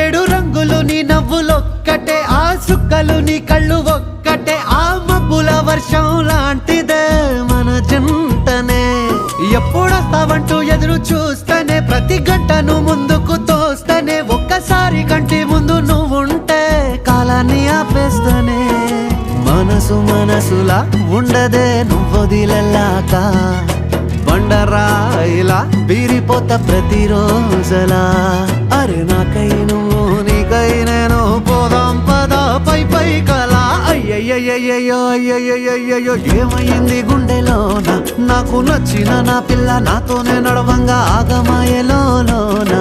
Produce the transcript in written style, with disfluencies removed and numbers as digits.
ఏడు రంగులు నీ నవ్వులొక్కటే, ఆ సుక్కలు నీ కళ్ళు ఒక్కటే, ఆ మబ్బుల వర్షం లాంటిదే మన జంటనే. ఎప్పుడొస్తావంటూ ఎదురు చూస్తేనే, ప్రతి గంటను ముందుకు తోస్తేనే, ఒక్కసారి కంటి ముందు నువ్వుంటే కాలాన్ని ఆపేస్తేనే. మనసు మనసులా ఉండదే నువ్వొదిలెళ్ళాక, బండరాయిలా బీరిపోత ప్రతిరోజలా. అరే నాకై నువ్వు నీకై నేను, పోదాం పదా పై పై కలా. అయ్యయ్యయ్యయ్యో అయ్యయ్యయ్యో ఏమైంది గుండెలోన, నాకు నచ్చిన నా పిల్ల నాతోనే నడవంగా ఆగమాయలోనా.